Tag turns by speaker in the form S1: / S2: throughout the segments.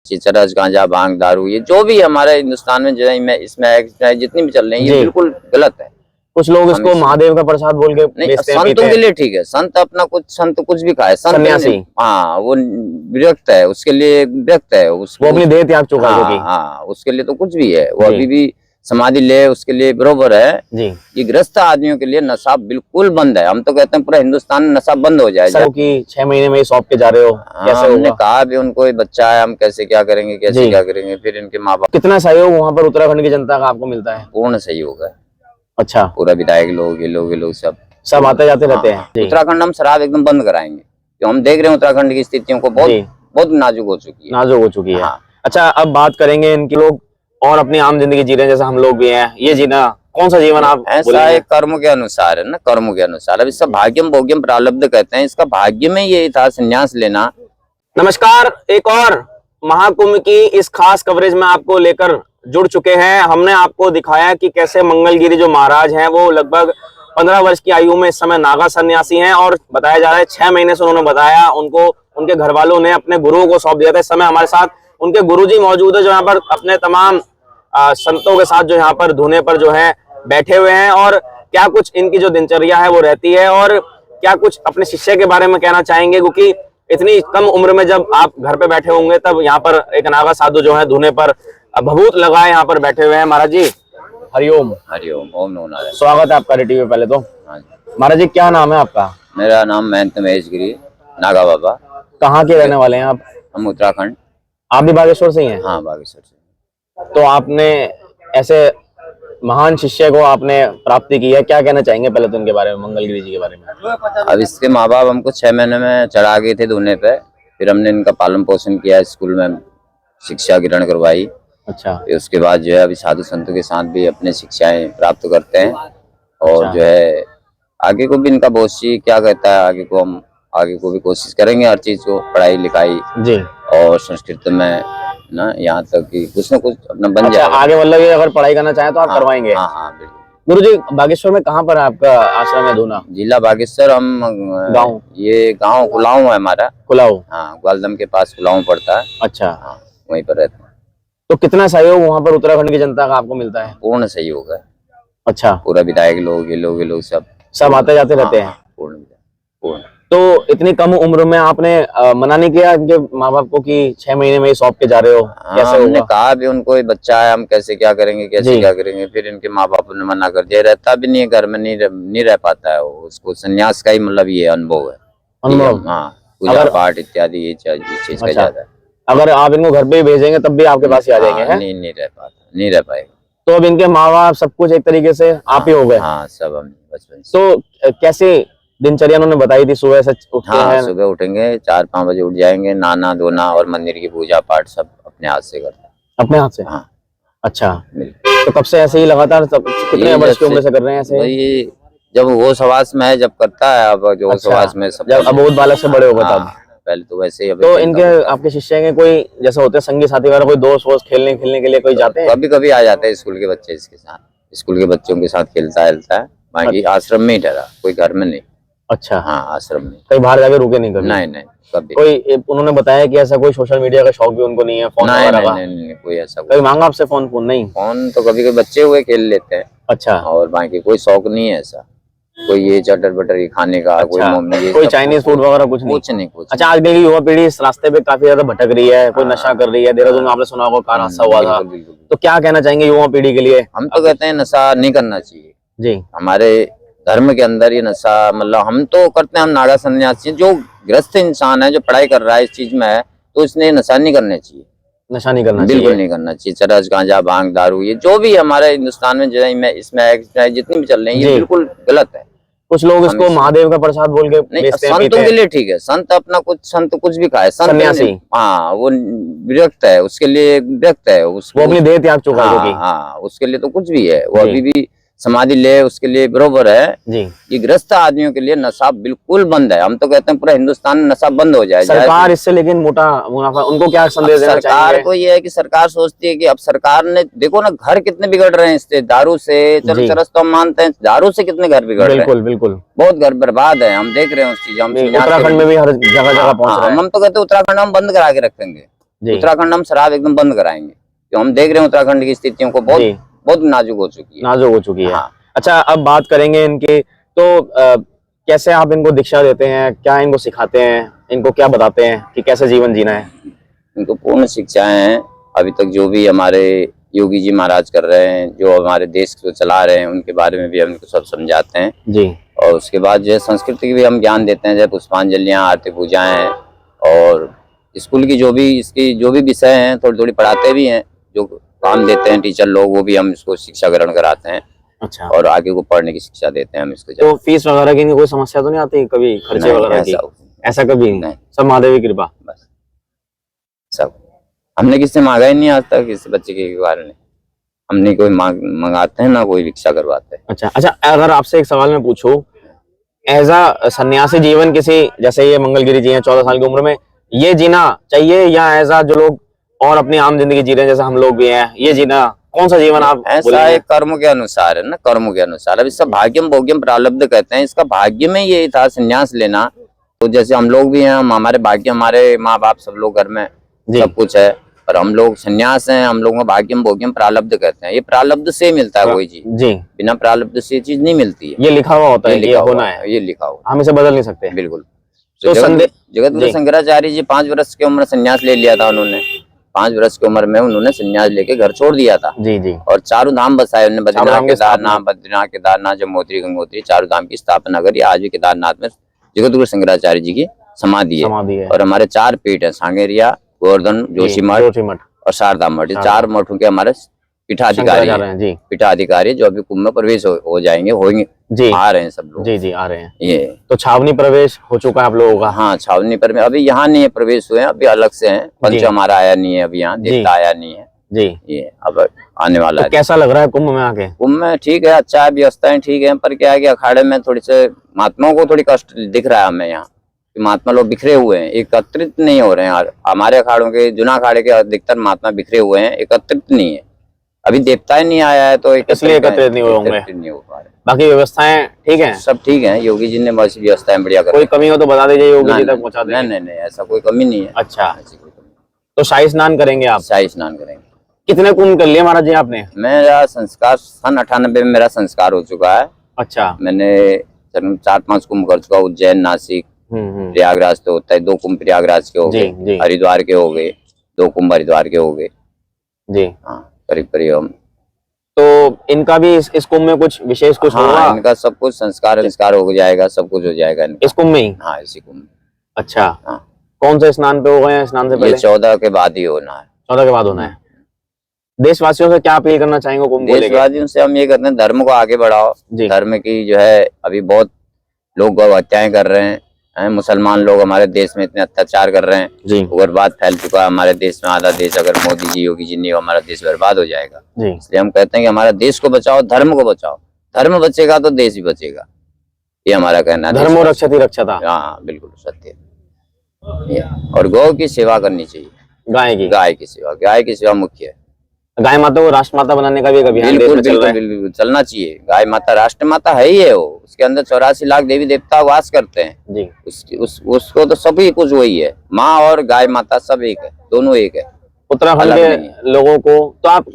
S1: चरस, गांजा, भांग, दारू, ये जो भी हमारे हिंदुस्तान में जो है इसमें जितनी भी चल रही है ये बिल्कुल गलत है।
S2: कुछ लोग इसको महादेव का प्रसाद बोल के बेचते हैं।
S1: संतों के लिए ठीक है, संत कुछ भी खाए,
S2: सन्यासी,
S1: हाँ वो विरक्त है, उसके लिए विरक्त है,
S2: वो अपनी देह त्याग चुका है।
S1: हाँ उसके लिए तो कुछ भी है, वो अभी भी समाधि ले, उसके लिए बरोबर है जी। कि ग्रस्त आदमियों के लिए नशा बिल्कुल बंद है। हम तो कहते हैं पूरा हिंदुस्तान में नशा बंद हो जाए।
S2: कि 6 महीने में सौंप के जा रहे हो, कैसे
S1: हमने कहा भी उनको बच्चा है, हम कैसे क्या करेंगे, कैसे क्या करेंगे। फिर इनके माँ बाप।
S2: कितना सहयोग वहाँ पर उत्तराखंड की जनता का आपको मिलता है?
S1: पूर्ण सहयोग है।
S2: अच्छा, पूरा
S1: विधायक लोग, ये लोग सब
S2: आते जाते रहते हैं।
S1: उत्तराखंड हम शराब एकदम बंद कराएंगे, क्यों हम देख रहे हैं उत्तराखंड की स्थितियों को बहुत नाजुक हो चुकी है।
S2: अच्छा, अब बात करेंगे इनके लोग और अपनी आम जिंदगी जी रहे हैं जैसे हम लोग भी हैं। ये जीना कौन सा जीवन आप
S1: ऐसा है, कर्म के अनुसार है ना, कर्म के अनुसार। अब इसका भाग्यम भोग्यम प्रारब्ध कहते हैं, इसका भाग्य में ये था संन्यास लेना।
S2: नमस्कार, एक और महाकुंभ की इस खास कवरेज में आपको लेकर जुड़ चुके हैं। हमने आपको दिखाया कि कैसे मंगलगिरी जो महाराज हैं वो लगभग 15 वर्ष की आयु में इस समय नागा सन्यासी हैं, और बताया जा रहा है 6 महीने से उन्होंने बताया उनको उनके घर वालों ने अपने गुरुओं को सौंप दिया था। इस समय हमारे साथ उनके गुरुजी मौजूद है, जो यहाँ पर अपने तमाम संतों के साथ जो यहाँ पर धुने पर जो है बैठे हुए हैं, और क्या कुछ इनकी जो दिनचर्या है वो रहती है, और क्या कुछ अपने शिष्य के बारे में कहना चाहेंगे। क्योंकि इतनी कम उम्र में जब आप घर पे बैठे होंगे तब यहाँ पर एक नागा साधु जो है धुने पर भभूत लगाए यहाँ पर बैठे हुए हैं। महाराज जी हरिओम।
S1: हरिओम, ओम नमो नारायण।
S2: स्वागत है आपका रेडी में। पहले तो महाराज जी क्या नाम है आपका?
S1: मेरा नाम महंत महेश गिरी नागा बाबा।
S2: कहाँ के रहने वाले हैं आप?
S1: हम उत्तराखंड।
S2: आप भी बागेश्वर से ही हैं?
S1: हाँ, बागेश्वर से।
S2: तो आपने ऐसे महान शिष्य को आपने प्राप्ति की है, क्या कहना चाहेंगे पहले तो इनके बारे में, मंगलगिरी जी के बारे में?
S1: अब इसके माँ बाप हमको 6 महीने में चढ़ा गए थे धुने पे, फिर हमने इनका पालन पोषण किया, स्कूल में शिक्षा ग्रहण करवाई।
S2: अच्छा,
S1: उसके बाद जो है अभी साधु संतों के साथ भी अपने शिक्षाएं प्राप्त करते हैं, और
S2: अच्छा।
S1: जो है आगे को भी इनका बहुत सी क्या कहता है, आगे को भी कोशिश करेंगे हर चीज को, पढ़ाई लिखाई
S2: जी, और
S1: संस्कृत में ना, यहाँ तक कि कुछ न कुछ अपना बन जाए
S2: आगे। मतलब ये अगर पढ़ाई करना चाहे तो आप करवाएंगे?
S1: हाँ हाँ बिल्कुल।
S2: गुरुजी बागेश्वर में कहाँ पर आपका आश्रम है धुना?
S1: जिला बागेश्वर। हम
S2: गाँव?
S1: ये गाँव कुलाऊ है हमारा।
S2: कुलाऊ?
S1: हाँ, ग्वालदम के पास कुलाऊ पड़ता है।
S2: अच्छा,
S1: हाँ, वहीं पर रहते हैं।
S2: तो कितना सहयोग वहाँ पर उत्तराखंड की जनता का आपको मिलता है?
S1: पूर्ण सहयोग है।
S2: अच्छा,
S1: पूरा विधायक लोग, ये लोग सब
S2: आते जाते रहते हैं?
S1: पूर्ण।
S2: तो इतनी कम उम्र में आपने मना नहीं किया इनके माँ बाप को कि 6 महीने में ही सौंप के जा रहे हो? कैसे
S1: हमने कहा भी उनको बच्चा है, हम कैसे क्या करेंगे, कैसे क्या करेंगे। फिर इनके माँ बाप ने मना कर दिया, रहता भी नहीं है घर में, नहीं रह पाता है वो। उसको संन्यास का ही मतलब ये अनुभव है। हाँ, पूजा पाठ इत्यादि ये चीज का ज्यादा है।
S2: अगर आप इनको घर पे भेजेंगे तब भी आपके पास ही आ जाएंगे?
S1: नहीं रह पाता, नहीं रह पाएगा।
S2: तो अब इनके माँ बाप सब कुछ एक तरीके से आप ही हो गए?
S1: हाँ, सब हम बचपन से।
S2: तो कैसे दिनचर्या उन्होंने बताई थी? सुबह से उठते हैं?
S1: सुबह उठेंगे 4-5 बजे उठ जाएंगे, नहाना धोना और मंदिर की पूजा पाठ सब अपने हाथ से करते हैं।
S2: अपने हाथ से? हाँ। अच्छा, तो कब से ऐसे ही लगातार कितने वर्ष की उम्र से कर रहे हैं ऐसे?
S1: भाई जब वो सवास में है, जब करता है। अब जो सवास में सब
S2: जब अबोध बालक से बड़े हो गए तब?
S1: पहले तो वैसे ही।
S2: तो इनके आपके शिष्य के कोई जैसे होते हैं संगी साथी वगैरह, कोई दोस्त वोस्त खेलने के लिए कोई जाते हैं?
S1: कभी आ जाते हैं स्कूल के बच्चे, इसके साथ स्कूल के बच्चों के साथ खेलता है। बाकी आश्रम में ही ठहरा, कोई घर में नहीं। अच्छा, हाँ, आश्रम में।
S2: कहीं बाहर जाके रुके नहीं कभी?
S1: नहीं कभी।
S2: कोई उन्होंने बताया कि ऐसा कोई सोशल मीडिया का शौक भी उनको नहीं है? फोन
S1: नहीं, कोई ऐसा
S2: कभी मांगा आपसे फोन? नहीं,
S1: फोन तो कभी बच्चे हुए खेल लेते हैं।
S2: अच्छा, और
S1: बाकी कोई शौक नहीं है ऐसा, कोई ये चटर बटर खाने का। अच्छा, कोई
S2: चाइनीज फूड वगैरह कुछ नहीं? अच्छा, आजकल की युवा पीढ़ी इस रास्ते पे काफी ज्यादा भटक रही है, कोई नशा कर रही है। देहरादून में आपने सुना होगा कार हादसा हुआ था, तो क्या कहना चाहेंगे युवा पीढ़ी के लिए?
S1: हम तो कहते हैं नशा नहीं करना चाहिए
S2: जी।
S1: हमारे धर्म के अंदर ये नशा, मतलब हम तो करते हैं, हम नागा सन्यासी। जो गृहस्थ इंसान है, जो पढ़ाई कर रहा है इस चीज में है, तो इसने नशा नहीं करना चाहिए।
S2: नशा नहीं करना चाहिए,
S1: बिल्कुल नहीं करना चाहिए। चरस, गांजा, भांग, दारू, ये जो भी हमारे हिंदुस्तान में जो है इसमें जितनी भी चल रही है ये बिल्कुल गलत है।
S2: कुछ लोग इसको महादेव का प्रसाद बोल के बेचते हैं।
S1: संतों के लिए ठीक है, संत कुछ भी खाए,
S2: सन्यासी,
S1: हाँ वो विरक्त है, उसके लिए विरक्त है, वो
S2: अपनी देह त्याग चुका है।
S1: हाँ, उसके लिए तो कुछ भी है, वो अभी भी समाधि ले, उसके लिए बरोबर है जी। ये ग्रस्त आदमियों के लिए नशा बिल्कुल बंद है। हम तो कहते हैं पूरा हिंदुस्तान में नशा बंद हो जाए।
S2: सरकार इससे लेकिन मोटा मुनाफा, उनको क्या संदेश देना चाहिए?
S1: सरकार को ये है कि सरकार सोचती है कि अब सरकार ने देखो ना, घर कितने बिगड़ रहे हैं इससे, दारू से। चलो चरस तो हम मानते हैं, दारू से कितने घर बिगड़ रहे हैं। बिल्कुल बहुत घर बर्बाद है, हम देख रहे हैं उस चीज। हम
S2: उत्तराखंड में भी हर जगह पहुंच रहे हैं।
S1: हम तो कहते हैं उत्तराखंड हम बंद करा के रखेंगे।
S2: जी।
S1: उत्तराखंड हम शराब एकदम बंद कराएंगे, तो हम देख रहे हैं उत्तराखंड की स्थितियों को
S2: जी।
S1: बहुत नाजुक हो चुकी है।
S2: नाजुक हो चुकी है।
S1: हाँ।
S2: अच्छा, अब बात करेंगे इनकी, तो कैसे आप इनको दीक्षा देते हैं, क्या इनको सिखाते हैं, इनको क्या बताते हैं कि कैसे जीवन जीना है?
S1: इनको पूर्ण शिक्षाएं हैं। अभी तक जो भी हमारे योगी जी महाराज कर रहे हैं, जो हमारे देश को चला रहे हैं, उनके बारे में भी हम इनको सब समझाते हैं
S2: जी।
S1: और उसके बाद जो है संस्कृति की भी हम ज्ञान देते हैं, जैसे पुष्पांजलियाँ, आरती पूजाएं हैं, और स्कूल की जो भी विषय हैं थोड़ी थोड़ी पढ़ाते भी हैं। जो काम देते हैं टीचर लोग, वो भी हम इसको शिक्षा ग्रहण कराते हैं।
S2: अच्छा।
S1: और आगे को पढ़ने की शिक्षा देते हैं हम इसको।
S2: तो फीस वगैरह की कोई समस्या तो नहीं आती कभी, खर्चे वगैरह की? ऐसा कभी
S1: नहीं,
S2: सब महादेव की कृपा।
S1: बस सब, हमने किससे मांगा ही नहीं आज तक किसी बच्चे के बारे में। हमने कोई मंगाते हैं ना कोई भिक्षा करवाते हैं।
S2: अच्छा, अगर आपसे एक सवाल मैं पूछूं, एज अ सन्यासी जीवन किसी, जैसे ये मंगलगिरी जी हैं 14 साल की उम्र में, ये जीना चाहिए, या एज अ जो लोग और अपनी आम जिंदगी जी रहे हैं जैसे हम लोग भी हैं, ये जीना, कौन सा जीवन आप
S1: ऐसा है? कर्म के अनुसार है ना, कर्म के अनुसार। अब इसका भाग्यम भोग्यम प्रारब्ध कहते हैं, इसका भाग्य में यही था संन्यास लेना। तो जैसे हम लोग भी हैं, हमारे भाग्य, हमारे माँ बाप सब लोग घर में सब कुछ है, पर हम लोग संन्यास हैं, हम लोगों का भाग्यम भोग्यम प्रारब्ध कहते हैं। ये प्रारब्ध से मिलता है कोई चीज जी, बिना प्रारब्ध से चीज नहीं मिलती है।
S2: ये लिखा हुआ होता है, ये होना है,
S1: ये लिखा हुआ,
S2: हम इसे बदल नहीं सकते।
S1: बिल्कुल।
S2: तो
S1: जगत गुरु शंकराचार्य जी 5 वर्ष की उम्र संन्यास ले लिया था उन्होंने। 5 वर्ष की उम्र में उन्होंने संन्यास लेके घर छोड़ दिया था।
S2: जी जी।
S1: और चारों धाम बसाए उन्होंने, बद्रीनाथ, केदारनाथ, जमुनोत्री, गंगोत्री, चारों धाम की स्थापना करी। आज भी केदारनाथ में जगत गुरु शंकराचार्य जी की समाधि है। और हमारे 4 पीठ है, सांगेरिया, गोवर्धन, जोशीमठ और शारदा मठ। 4 मठों के हमारे पीठाधिकारी हैं, पीठाधिकारी जो अभी कुंभ में प्रवेश हो जाएंगे, होंगे जी, आ रहे हैं सब लोग। जी जी, आ रहे हैं। ये तो छावनी प्रवेश हो चुका है आप लोगों का? हाँ, छावनी पर अभी यहाँ नहीं है, प्रवेश हुए हैं, अभी अलग से हैं। पंच हमारा आया नहीं है अभी, यहाँ देवता आया नहीं है जी। ये अब आने वाला है। कैसा लग रहा है कुंभ में आके? कुंभ में ठीक है, अच्छा है, व्यवस्थाएं ठीक है, पर क्या है कि अखाड़े में थोड़ी से महात्माओं को थोड़ी कष्ट दिख रहा है हमें यहाँ। महात्मा लोग बिखरे हुए हैं, एकत्रित नहीं हो रहे हैं। हमारे अखाड़ों के, जुना अखाड़े के अधिकतर महात्मा बिखरे हुए हैं, एकत्रित नहीं है। अभी देवता ही नहीं आया है तो इसलिए एकत्रित नहीं हो पा रहे। बाकी व्यवस्थाएं ठीक है, सब ठीक है। योगी जी ने बस व्यवस्थाएं बढ़िया कर। कोई कमी हो तो बता दीजिए, योगी जी तक पहुंचा देंगे। नहीं, ऐसा कोई कमी नहीं है। अच्छा, तो शाही स्नान करेंगे आप? शाही स्नान करेंगे। कितने कुंभ कर लिए महाराज जी आपने? मेरा संस्कार सन 98 में मेरा संस्कार हो चुका है। अच्छा। मैंने 4-5 कुंभ कर चुका, उज्जैन, नासिक, प्रयागराज तो होता है, 2 कुंभ प्रयागराज के हो गए, हरिद्वार के हो गए, 2 कुंभ हरिद्वार के हो गए जी। हाँ, करीब हम। तो इनका भी इस कुंभ में कुछ विशेष कुछ होगा? इनका सब कुछ संस्कार हो जाएगा, सब कुछ हो जाएगा इस कुंभ में ही। हाँ, इसी कुंभ में। अच्छा। हाँ। कौन से स्नान पे हो गए हैं? स्नान से पहले 14 के बाद ही होना है। 14 के बाद होना है। देशवासियों से क्या अपील करना चाहेंगे कुंभ को लेकर? देशवासियों से हम ये कहते हैं, धर्म को आगे बढ़ाओ। धर्म की जो है अभी बहुत लोग हत्याएं कर रहे हैं, मुसलमान लोग हमारे देश में इतने अत्याचार कर रहे हैं, उग्रवाद फैल चुका है हमारे देश में। आधा देश अगर मोदी जी, योगी जी नहीं हो, हमारा देश बर्बाद हो जाएगा। इसलिए हम कहते हैं कि हमारा देश को बचाओ, धर्म को बचाओ। धर्म बचेगा तो देश भी बचेगा, ये हमारा कहना है। धर्म रक्षति रक्षता। हाँ, बिल्कुल सत्य। और गौ की सेवा करनी चाहिए, गाय की सेवा मुख्य है। गाय माता को राष्ट्र माता बनाने का भी एक अभियान बिल्कुल चलना चाहिए। गाय माता राष्ट्र माता है ही है वो, उसके अंदर 84 लाख देवी देवता वास करते हैं जी। उसको तो सभी कुछ वही है, माँ और गाय माता सब एक है, दोनों एक है। उत्तराखंड के लोगों को तो आप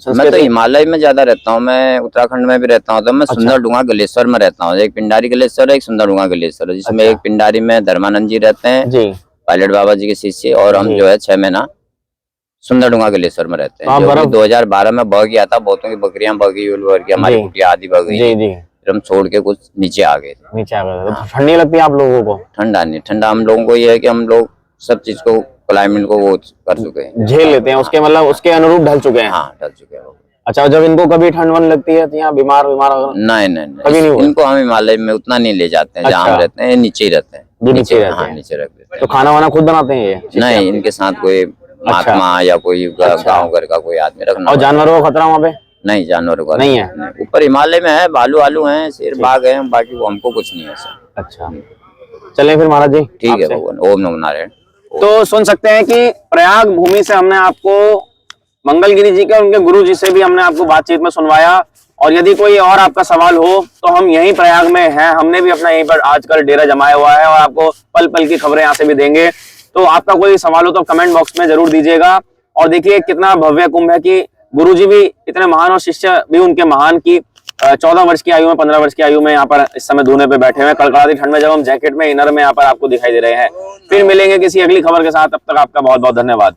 S1: मैं तो हिमालय में ज्यादा रहता हूँ, मैं उत्तराखंड में भी रहता हूँ। तो मैं सुंदरडुंगा गलेश्वर में रहता हूँ। एक पिंडारी गलेश्वर है, एक सुंदरडुंगा गलेश्वर है, जिसमें एक पिंडारी में धर्मानंद जी रहते हैं जी, पायलट बाबा जी के शिष्य, और हम जो है 6 महीना सुंदरडुंगा गलेश्वर में रहते हैं। जो 2012 में बह गया था, बहुतों की बकरियां बह गई, हमारी कुटिया आदि बह गई, फिर हम छोड़ के कुछ नीचे आ गए। ठंड नहीं लगती आप लोगों को? ठंडा नहीं, ठंडा हम लोगों को ये है कि हम लोग सब चीज को, क्लाइमेट को वो कर चुके हैं, झेल लेते हैं, उसके मतलब उसके अनुरूप ढल चुके हैं। हाँ, ढल चुके हैं। अच्छा, जब इनको कभी ठंड वन लगती है तो यहाँ बीमार नहीं, इनको हम हिमालय में उतना नहीं ले जाते हैं। जहाँ हम रहते हैं नीचे ही रहते हैं, नीचे रख देते हैं। तो खाना वाना खुद बनाते हैं ये? नहीं, इनके साथ कोई महात्मा या कोई गांव घर का कोई आदमी रखना। और जानवरों का खतरा वहाँ पे? नहीं, जानवरों का नहीं है। ऊपर हिमालय में है, भालू आलू हैं, शेर बाघ हैं, बाकी वो हमको कुछ नहीं है सर। अच्छा, चलें फिर महाराज जी। ठीक है भगवान, ओम नमो नारायण। तो सुन सकते हैं कि प्रयाग भूमि से हमने आपको मंगलगिरी जी के, उनके गुरु जी से भी हमने आपको बातचीत में सुनवाया। और यदि कोई और आपका सवाल हो तो हम यहीं प्रयाग में हैं, हमने भी अपना यहीं पर आजकल डेरा जमाया हुआ है, और आपको पल पल की खबरें यहाँ से भी देंगे।
S2: तो आपका कोई सवाल हो तो कमेंट बॉक्स में जरूर दीजिएगा। और देखिए कितना भव्य कुंभ है कि गुरुजी भी इतने महान और शिष्य भी उनके महान की 14 वर्ष की आयु में 15 वर्ष की आयु में यहाँ पर इस समय धूने पे बैठे हुए हैं। कड़कड़ाती ठंड में जब हम जैकेट में इनर में यहाँ पर आपको दिखाई दे रहे हैं। फिर मिलेंगे किसी अगली खबर के साथ, तब तक आपका बहुत बहुत धन्यवाद।